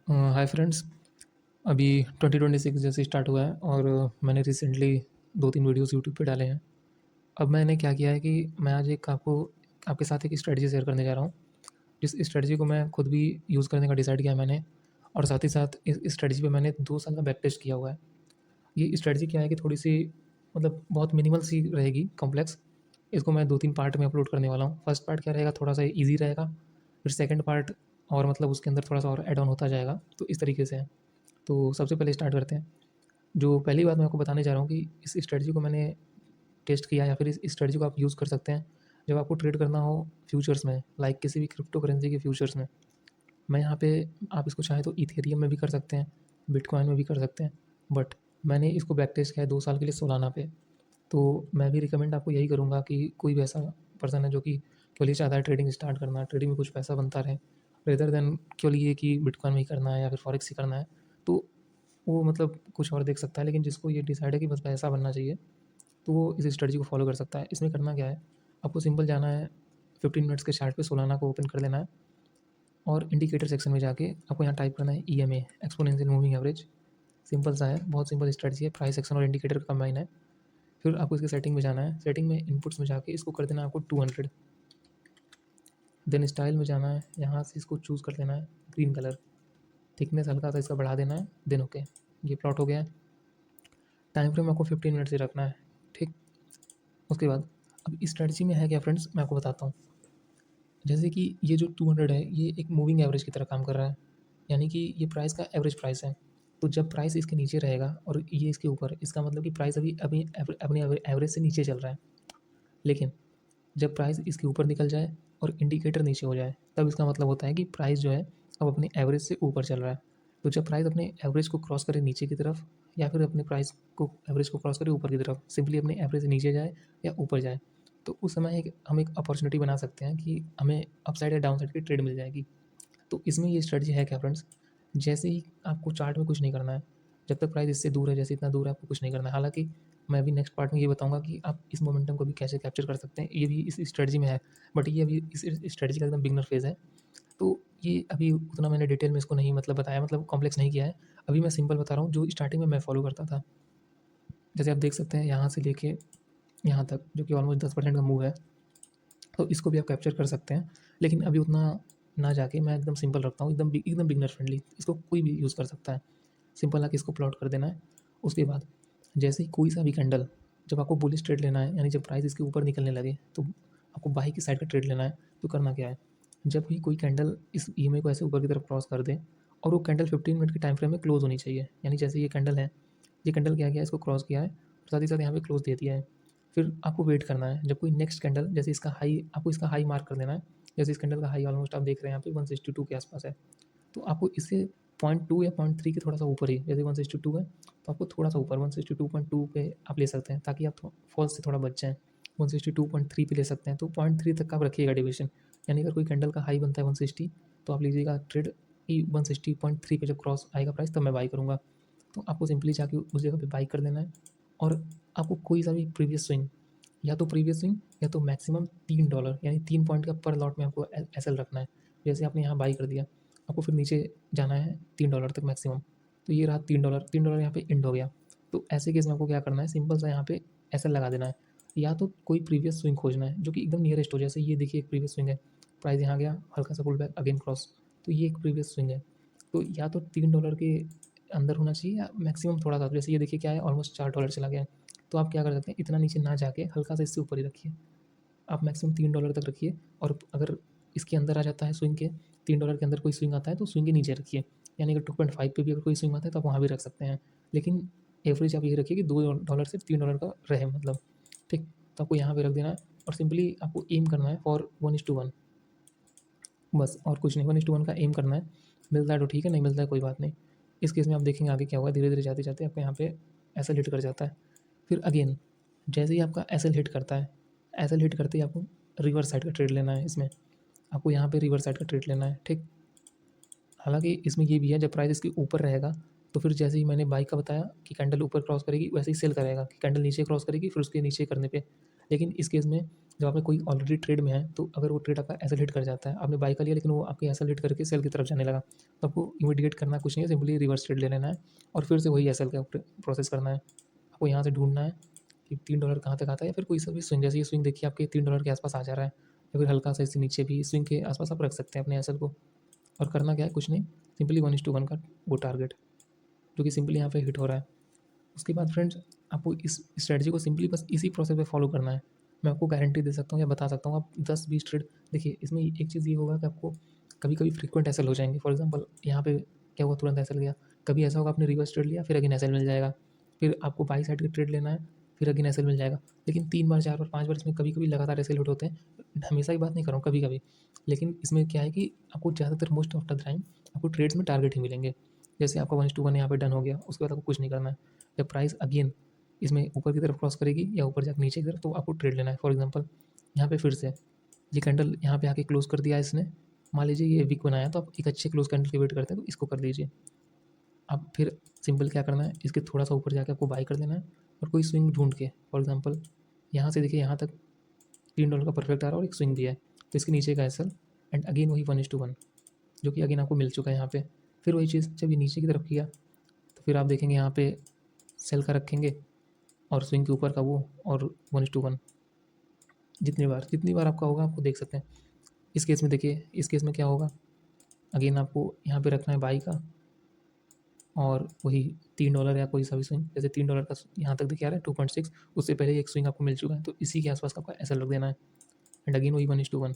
Hi friends. अभी 2026 जैसे start हुआ है और मैंने रिसेंटली 2-3 वीडियोस यूट्यूब पे डाले हैं। अब मैंने क्या किया है कि मैं आज एक आपको आपके साथ एक स्ट्रेटजी शेयर करने जा रहा हूँ, जिस स्ट्रेटजी को मैं खुद भी यूज़ करने का डिसाइड किया है मैंने। और साथ ही साथ इस स्ट्रेटजी पे मैंने 2 साल का बैक टेस्ट किया हुआ है। ये स्ट्रेटजी क्या है कि थोड़ी-सी मतलब बहुत मिनिमल सी रहेगी, कॉम्प्लेक्स। इसको मैं 2-3 पार्ट में अपलोड करने वाला हूँ। फर्स्ट पार्ट क्या रहेगा, थोड़ा-सा ईज़ी रहेगा, फिर सेकंड पार्ट और मतलब उसके अंदर थोड़ा-सा और ऐड ऑन होता जाएगा, तो इस तरीके से है। तो सबसे पहले स्टार्ट करते हैं। जो पहली बात मैं आपको बताने जा रहा हूँ कि इस स्ट्रेटजी को मैंने टेस्ट किया या फिर इस स्ट्रेटजी को आप यूज़ कर सकते हैं जब आपको ट्रेड करना हो फ्यूचर्स में, लाइक किसी भी क्रिप्टो करेंसी के फ्यूचर्स में। मैं यहाँ पे आप इसको चाहें तो इथेरियम में भी कर सकते हैं, बिटकॉइन में भी कर सकते हैं, बट मैंने इसको बैक टेस्ट किया है 2 साल के लिए सोलाना पे। तो मैं भी रिकमेंड आपको यही करूँगा कि कोई भी ऐसा पर्सन है जो कि केवल ये चाहता है ट्रेडिंग स्टार्ट करना, ट्रेडिंग में कुछ पैसा बनता रहे, रेदर देन केवल ये कि बिटकॉइन में ही करना है या फिर फॉरेक्स ही करना है, तो वो मतलब कुछ और देख सकता है। लेकिन जिसको ये डिसाइड है कि बस पैसा बनना चाहिए, तो वो इस स्ट्रेटजी को फॉलो कर सकता है। इसमें करना क्या है, आपको सिंपल जाना है 15 मिनट्स के चार्ट पे सोलाना को ओपन कर लेना है और इंडिकेटर सेक्शन में जाके आपको यहाँ टाइप करना है EMA, exponential moving average. Simple सा है, बहुत सिंपल स्ट्रेटजी है, प्राइस एक्शन और इंडिकेटर का कंबाइन है। फिर आपको इसके सेटिंग में जाना है, सेटिंग में इनपुट्स में जाके इसको कर देना है आपको 200। देन स्टाइल में जाना है, यहाँ से इसको चूज़ कर लेना है ग्रीन कलर, थिकनेस हल्का सा इसका बढ़ा देना है, देन ओके। ये प्लॉट हो गया है। टाइम फ्रेम आपको 15 मिनट से रखना है, ठीक। उसके बाद अब इस स्ट्रेटजी में है क्या फ्रेंड्स, मैं आपको बताता हूँ। जैसे कि ये जो 200 है, ये एक मूविंग एवरेज की तरह काम कर रहा है, यानी कि ये प्राइस का एवरेज प्राइस है। तो जब प्राइस इसके नीचे रहेगा और ये इसके ऊपर, इसका मतलब कि प्राइस अभी अभी अपने एवरेज से नीचे चल रहा है। लेकिन जब प्राइस इसके ऊपर निकल जाए और इंडिकेटर नीचे हो जाए, तब इसका मतलब होता है कि प्राइस जो है अब अपने एवरेज से ऊपर चल रहा है। तो जब प्राइस अपने एवरेज को क्रॉस करे नीचे की तरफ, या फिर अपने प्राइस को एवरेज को क्रॉस करे ऊपर की तरफ, सिंपली अपने एवरेज से नीचे जाए या ऊपर जाए, तो उस समय हम एक अपॉर्चुनिटी बना सकते हैं कि हमें अपसाइड या डाउन साइड की ट्रेड मिल जाएगी। तो इसमें ये स्ट्रेटजी है क्या फ्रेंड्स, जैसे ही आपको चार्ट में कुछ नहीं करना है, जब तक प्राइस इससे दूर है, जैसे इतना दूर है, आपको कुछ नहीं करना है। हालाँकि मैं अभी नेक्स्ट पार्ट में ये बताऊँगा कि आप इस मोमेंटम को भी कैसे कैप्चर कर सकते हैं, ये भी इस स्ट्रेटजी में है। बट ये अभी इस स्ट्रेटजी का एकदम बिगिनर फेज़ है। तो ये अभी उतना मैंने डिटेल में इसको नहीं मतलब बताया, मतलब कॉम्प्लेक्स नहीं किया है। अभी मैं सिंपल बता रहा हूँ जो स्टार्टिंग में मैं फॉलो करता था। जैसे आप देख सकते हैं यहाँ से लेके यहाँ तक, जो कि ऑलमोस्ट 10% का मूव है, तो इसको भी आप कैप्चर कर सकते हैं। लेकिन अभी उतना ना जाके मैं एकदम सिंपल रखता हूँ, एकदम बिगिनर फ्रेंडली, इसको कोई भी यूज़ कर सकता है। सिंपल आके इसको प्लॉट कर देना है। उसके बाद जैसे ही कोई सा भी कैंडल, जब आपको बुलिश ट्रेड लेना है, यानी जब प्राइस इसके ऊपर निकलने लगे, तो आपको बाई की साइड का ट्रेड लेना है। तो करना क्या है, जब भी कोई कैंडल इस ईएमए को ऐसे ऊपर की तरफ क्रॉस कर दे और वो कैंडल 15 मिनट के टाइम फ्रेम में क्लोज होनी चाहिए। यानी जैसे ये कैंडल है, ये कैंडल क्या किया है, इसको क्रॉस किया है और साथ ही साथ यहाँ पे क्लोज दे दिया है। फिर आपको वेट करना है, जब कोई नेक्स्ट कैंडल, जैसे इसका हाई, आपको इसका हाई मार्क कर देना है। जैसे इस कैंडल का हाई ऑलमोस्ट आप देख रहे हैं यहाँ पे 162 के आसपास है, तो आपको इससे 0.2 या 0.3 के थोड़ा सा ऊपर ही, जैसे 162 है, तो आपको थोड़ा सा ऊपर 162.2 पे आप ले सकते हैं, ताकि आप फॉल्स से थोड़ा बच जाएँ। 162.3 पे ले सकते हैं, तो 0.3 तक का आप रखिएगा डेविएशन। यानी अगर कोई कैंडल का हाई बनता है 160, तो आप लीजिएगा ट्रेड कि 160.3 पे जब क्रॉस आएगा प्राइस, तब मैं बाई करूँगा। तो आपको सिंपली जाके उस जगह पे बाई कर देना है। और आपको कोई सा भी प्रीवियस स्विंग, या तो प्रीवियस स्विंग या तो मैक्सिमम $3, यानी 3 पॉइंट का पर लॉट में आपको एसएल रखना है। जैसे आपने यहाँ बाई कर दिया, आपको फिर नीचे जाना है $3 तक मैक्सिमम। तो ये रहा $3, $3 यहाँ पे एंड हो गया। तो ऐसे केस में आपको क्या करना है, सिंपल सा यहाँ पे एसएल लगा देना है। या तो कोई प्रीवियस स्विंग खोजना है जो कि एकदम नियरेस्ट हो, जैसे ये देखिए एक प्रीवियस स्विंग है, प्राइस यहाँ गया, हल्का सा पुल बैक, अगेन क्रॉस, तो ये एक प्रीवियस स्विंग है। तो या तो $3 के अंदर होना चाहिए या मैक्सिमम थोड़ा सा, जैसे ये देखिए क्या है, ऑलमोस्ट $4 चला गया है। तो आप क्या कर सकते हैं, इतना नीचे ना जाके हल्का सा इससे ऊपर ही रखिए। आप मैक्सिमम $3 तक रखिए, और अगर इसके अंदर आ जाता है स्विंग के, $3 के अंदर कोई स्विंग आता है तो स्विंग के नीचे रखिए। यानी अगर 2.5 पे भी अगर कोई स्विंग आता है तो आप वहाँ भी रख सकते हैं। लेकिन एवरेज आप ये रखिए कि $2 से $3 का रहे, मतलब ठीक। तो आपको यहाँ पे रख देना है और सिंपली आपको एम करना है फॉर 1:1, बस और कुछ नहीं। 1:1 का एम करना है। मिलता है तो ठीक है, नहीं मिलता है कोई बात नहीं। इस केस में आप देखेंगे आगे क्या होगा, धीरे धीरे जाते जाते आपको यहाँ पे एसएल हिट कर जाता है। फिर अगेन जैसे ही आपका एसएल हिट करता है, एसएल हिट करते ही आपको रिवर्स साइड का ट्रेड लेना है। इसमें आपको यहाँ पे रिवर्स साइड का ट्रेड लेना है, ठीक। हालांकि इसमें ये भी है, जब प्राइस इसके ऊपर रहेगा, तो फिर जैसे ही मैंने बाई का बताया कि कैंडल ऊपर क्रॉस करेगी, वैसे ही सेल करेगा कि कैंडल नीचे क्रॉस करेगी, फिर उसके नीचे करने पे लेकिन इस केस में जब आपने कोई ऑलरेडी ट्रेड में है, तो अगर वो ट्रेड आपका एसएल हिट कर जाता है, आपने बाई का लिया लेकिन वो आपके एसएल हिट करके सेल की तरफ जाने लगा, तो आपको इमीडिएट करना कुछ नहीं है, सिंपली रिवर्स ट्रेड ले लेना है और फिर से वही एसएल का प्रोसेस करना है। आपको यहाँ से ढूंढना है कि $3 कहाँ तक आता है, या फिर कोई सा भी स्विंग, जैसे ये स्विंग देखिए आपके $3 के आसपास आ जा रहा है, या फिर हल्का सा इससे नीचे भी स्विंग के आसपास आप रख सकते हैं अपने एसएल को। और करना क्या है, कुछ नहीं, सिंपली 1:1 का वो टारगेट जो कि सिंपली यहाँ पे हिट हो रहा है। उसके बाद फ्रेंड्स, आपको इस स्ट्रैटेजी को सिंपली बस इसी प्रोसेस पे फॉलो करना है। मैं आपको गारंटी दे सकता हूँ या बता सकता हूँ, आप 10-20 ट्रेड देखिए, इसमें एक चीज़ ये होगा कि आपको कभी-कभी फ्रीक्वेंट एसएल हो जाएँगे। फॉर एग्ज़ाम्पल यहाँ पे क्या हुआ, तुरंत एसएल गया। कभी ऐसा होगा आपने रिवर्स ट्रेड लिया, फिर अगेन एसएल मिल जाएगा। फिर आपको बाई साइड का ट्रेड लेना है, फिर अगेन एसएल मिल जाएगा। लेकिन 3 बार, 4 बार, 5 बार इसमें कभी-कभी लगातार एसएल हिट होते हैं। हमेशा की बात नहीं कर रहा हूँ, कभी-कभी। लेकिन इसमें क्या है कि आपको ज़्यादातर मोस्ट ऑफ द टाइम आपको ट्रेड्स में टारगेट ही मिलेंगे। जैसे आपका 1:1 यहाँ पे डन हो गया, उसके बाद आपको कुछ नहीं करना है। जब प्राइस अगेन इसमें ऊपर की तरफ क्रॉस करेगी या ऊपर जाके नीचे की तरफ, तो आपको ट्रेड लेना है। फॉर एग्जांपल यहाँ पे फिर से ये कैंडल यहाँ पे आके क्लोज कर दिया है इसने, मान लीजिए ये वीक बनाया, तो आप एक अच्छे क्लोज कैंडल की वेट करते हैं, तो इसको कर लीजिए। अब फिर सिंपल क्या करना है, इसके थोड़ा सा ऊपर जाके आपको बाई कर देना है और कोई स्विंग ढूंढ के, फॉर एग्जाम्पल यहाँ से देखिए यहाँ तक $3 का परफेक्ट आ रहा है और एक स्विंग भी है, तो इसके नीचे का एसएल एंड अगेन वही 1:1 जो कि अगेन आपको मिल चुका है यहाँ पे। फिर वही चीज़ जब ये नीचे की तरफ किया, तो फिर आप देखेंगे यहाँ पे सेल का रखेंगे और स्विंग के ऊपर का वो, और 1:1 जितनी बार आपका होगा आपको देख सकते हैं। इस केस में देखिए, इस केस में क्या होगा, अगेन आपको यहाँ पे रखना है बाई का और वही $3 या कोई सा भी स्विंग, जैसे $3 का यहाँ तक देखिए आ रहा है 2.6, उससे पहले एक स्विंग आपको मिल चुका है, तो इसी के आसपास का आपका ऐसा रख देना है एंड अगेन वही 1:1।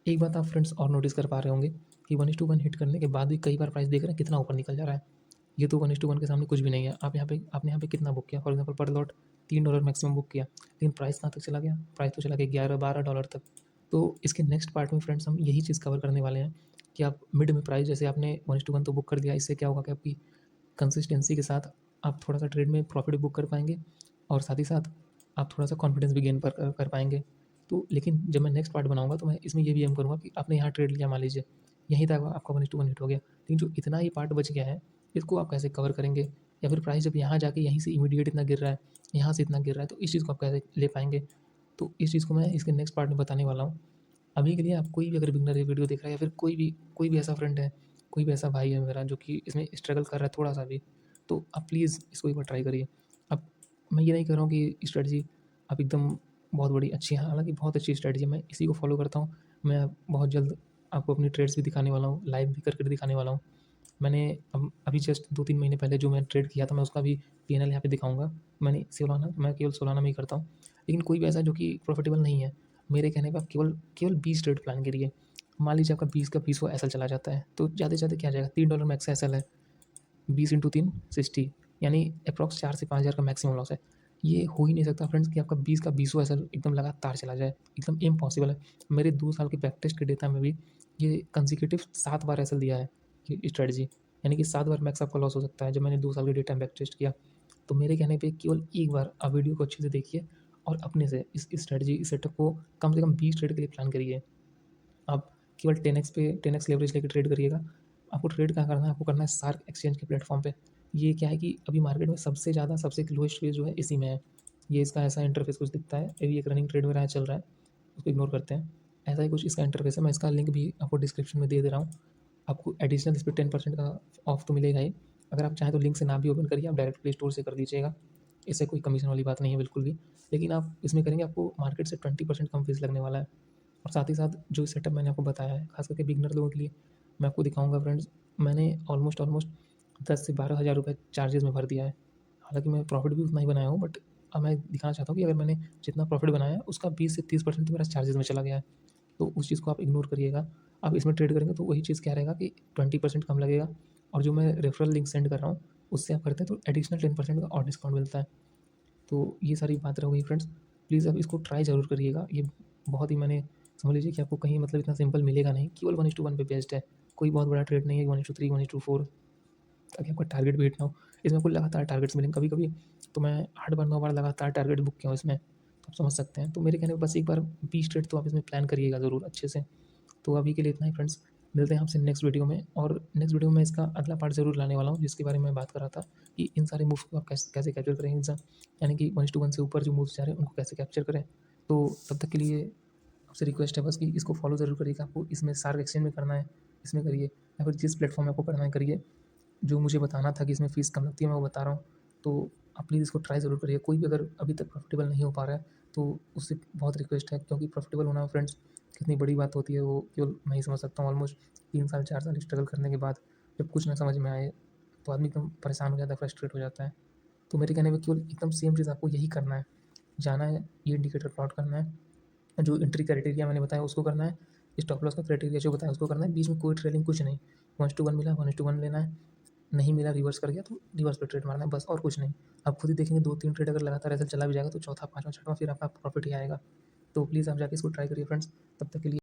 एक बात आप फ्रेंड्स और नोटिस कर पा रहे होंगे कि 1:1 हिट करने के बाद भी कई बार प्राइस देख रहे हैं कितना ऊपर निकल जा रहा है। ये तो 1:1 के सामने कुछ भी नहीं है। आपने यहाँ पे कितना बुक किया, फॉर एग्जांपल पर लॉट $3 मैक्सिमम बुक किया, लेकिन प्राइस कहाँ तक चला गया, प्राइस तो चला गया $11-12 तक। तो इसके नेक्स्ट पार्ट में फ्रेंड्स हम यही चीज़ कवर करने वाले हैं कि आप मिड में प्राइस, जैसे आपने 1:1 तो बुक कर दिया, इससे क्या होगा कि आपकी कंसिस्टेंसी के साथ आप थोड़ा सा ट्रेड में प्रॉफिट बुक कर पाएंगे और साथ ही साथ आप थोड़ा सा कॉन्फिडेंस भी गेन कर पाएंगे। तो लेकिन जब मैं नेक्स्ट पार्ट बनाऊंगा तो मैं इसमें ये भी एम करूँगा कि आपने यहाँ ट्रेड लिया, मान लीजिए यहीं तक आपका 1:1 हिट हो गया, लेकिन जो इतना ही पार्ट बच गया है, इसको आप कैसे कवर करेंगे, या फिर प्राइस जब यहाँ जाके यहीं से इमीडिएट इतना गिर रहा है, यहाँ से इतना गिर रहा है, तो इस चीज़ को आप कैसे ले पाएंगे। तो इस चीज़ को मैं इसके नेक्स्ट पार्ट में बताने वाला हूँ। अभी के लिए आप कोई भी अगर बिगनर ये वीडियो देख रहा है, या फिर कोई भी ऐसा फ्रेंड है, कोई भी ऐसा भाई है मेरा जो कि इसमें स्ट्रगल कर रहा है थोड़ा सा भी, तो आप प्लीज़ इसको एक बार ट्राई करिए। अब मैं ये नहीं कह रहा हूँ कि स्ट्रेटजी आप एकदम बहुत बड़ी अच्छी है, हालाँकि बहुत अच्छी स्ट्रेटजी है, मैं इसी को फॉलो करता हूँ। मैं बहुत जल्द आपको अपनी ट्रेड्स भी दिखाने वाला हूँ, लाइव भी करके दिखाने वाला हूँ। मैंने अभी जस्ट 2-3 महीने पहले जो मैंने ट्रेड किया था, मैं उसका भी पीएनएल यहाँ पे दिखाऊँगा। मैं केवल सोलाना में ही करता हूँ। लेकिन कोई भी ऐसा जो कि प्रॉफिटेबल नहीं है, मेरे कहने पे आप केवल केवल 20 ट्रेड प्लान करिए। मान लीजिए आपका 20 का 20वाँ एसएल चला जाता है, तो ज़्यादा से ज़्यादा क्या आ जाएगा, $3 मैक्स एसएल है, 20 इंटू 3 60, यानी अप्रॉक्स 4 से 5 हज़ार का मैक्सिमम लॉस है। ये हो ही नहीं सकता फ्रेंड्स कि आपका 20 का 20वाँ एसएल एकदम लगातार चला जाए, एकदम इम्पॉसिबल है। मेरे 2 साल के बैक टेस्ट के डेटा में भी ये कंसेक्यूटिव 7 बार एसएल दिया है ये स्ट्रेटजी, यानी कि 7 बार मैक्स आपका लॉस हो सकता है जब मैंने 2 साल के डेटा में बैक टेस्ट किया। तो मेरे कहने पे केवल एक बार आप वीडियो को अच्छे से देखिए और अपने से इस स्ट्रेटजी, इस सेटअप को कम से कम 20 ट्रेड के लिए प्लान करिए। आप केवल 10x पे 10x लेवरेज लेके ट्रेड करिएगा। आपको ट्रेड कहाँ करना है, आपको करना है सार्क एक्सचेंज के प्लेटफॉर्म पे। ये क्या है कि अभी मार्केट में सबसे ज़्यादा सबसे लोएस्ट फेज जो है इसी में है। ये इसका ऐसा इंटरफेस कुछ दिखता है, अभी एक रनिंग ट्रेड मेरा चल रहा है, उसको इग्नोर करते हैं। ऐसा ही कुछ इसका इंटरफेस है, मैं इसका लिंक भी आपको डिस्क्रिप्शन में दे रहा हूँ। आपको एडिशनल इस पर 10% का ऑफ तो मिलेगा ही। अगर आप चाहें तो लिंक से ना भी ओपन करिए, आप डायरेक्ट प्ले स्टोर से कर दीजिएगा, इससे कोई कमीशन वाली बात नहीं है बिल्कुल भी। लेकिन आप इसमें करेंगे आपको मार्केट से 20% कम फीस लगने वाला है। और साथ ही साथ जो सेटअप मैंने आपको बताया है, खास करके बिगनर लोगों के लिए मैं आपको दिखाऊंगा फ्रेंड्स। मैंने ऑलमोस्ट 10 से 12 हज़ार रुपये चार्जेस में भर दिया है, हालांकि मैं प्रॉफिट भी उतना ही बनाया हूँ, बट अब मैं दिखाना चाहता हूँ कि अगर मैंने जितना प्रॉफिट बनाया है उसका 20 से 30% तो मेरा चार्जेस में चला गया है। तो उस चीज़ को आप इग्नोर करिएगा। आप इसमें ट्रेड करेंगे तो वही चीज़ क्या रहेगा कि 20% कम लगेगा, और जो मैं रेफरल लिंक सेंड कर रहा हूँ उससे आप करते हैं तो एडिशनल 10% का और डिस्काउंट मिलता है। तो ये सारी बात रह गई फ्रेंड्स, प्लीज़ आप इसको ट्राई ज़रूर करिएगा। ये बहुत ही, मैंने समझ लीजिए कि आपको कहीं मतलब इतना सिंपल मिलेगा नहीं, केवल 1:1 पे बेस्ड है। कोई बहुत बड़ा ट्रेड नहीं है 1:3 1:4, ताकि आपका टारगेट भी हिट ना हो। इसमें आपको लगातार टारगेट्स मिलेंगे, कभी कभी तो मैं 8 बार 9 बार लगातार टारगेट बुक किया हूँ इसमें, तो आप समझ सकते हैं। तो मेरे कहने पर बस एक बार 20 ट्रेड तो आप इसमें प्लान करिएगा ज़रूर अच्छे से। तो अभी के लिए इतना ही फ्रेंड्स, मिलते हैं आपसे नेक्स्ट वीडियो में, और नेक्स्ट वीडियो में मैं इसका अगला पार्ट ज़रूर लाने वाला हूँ, जिसके बारे में मैं बात कर रहा था कि इन सारे मूव्स को आप कैसे कैसे कैप्चर करें, इंसान यानी कि 1:1 से ऊपर जो मूव्स जा रहे हैं उनको कैसे कैप्चर करें। तो तब तक के लिए आपसे रिक्वेस्ट है बस कि इसको फॉलो ज़रूर करिएगा। आपको इसमें शार्क एक्सचेंज में करना है, इसमें करिए, या फिर जिस प्लेटफॉर्म में आपको करना है करिए। जो मुझे बताना था कि इसमें फ़ीस कम लगती है, मैं वो बता रहा हूँ। तो आप प्लीज़ इसको ट्राई ज़रूर करिए। कोई भी अगर अभी तक प्रॉफिटेबल नहीं हो पा रहा है तो उससे बहुत रिक्वेस्ट है, क्योंकि प्रॉफिटेबल होना फ्रेंड्स कितनी बड़ी बात होती है वो केवल मैं ही समझ सकता हूँ। ऑलमोस्ट 3 साल 4 साल स्ट्रगल करने के बाद जब कुछ ना समझ में आए तो आदमी एकदम परेशान हो जाता है, फ्रस्ट्रेट हो जाता है। तो मेरे कहने में केवल एकदम सेम चीज़ आपको यही करना है, जाना है, ये इंडिकेटर प्लॉट करना है, जो एंट्री क्राइटेरिया मैंने बताया उसको करना है, स्टॉप लॉस का क्राइटेरिया जो बताया उसको करना है, बीच में कोई ट्रेडिंग कुछ नहीं। 1:1 मिला 1:1 लेना है, नहीं मिला रिवर्स कर गया तो रिवर्स पे ट्रेड मारना है, बस और कुछ नहीं। आप खुद ही देखेंगे 2-3 ट्रेड अगर लगातार ऐसे चला भी जाएगा तो चौथा, 5वां, 6वां फिर आपका प्रॉफिट ही आएगा। तो प्लीज़ आप जाके इसको ट्राई करिए फ्रेंड्स। तब तक के लिए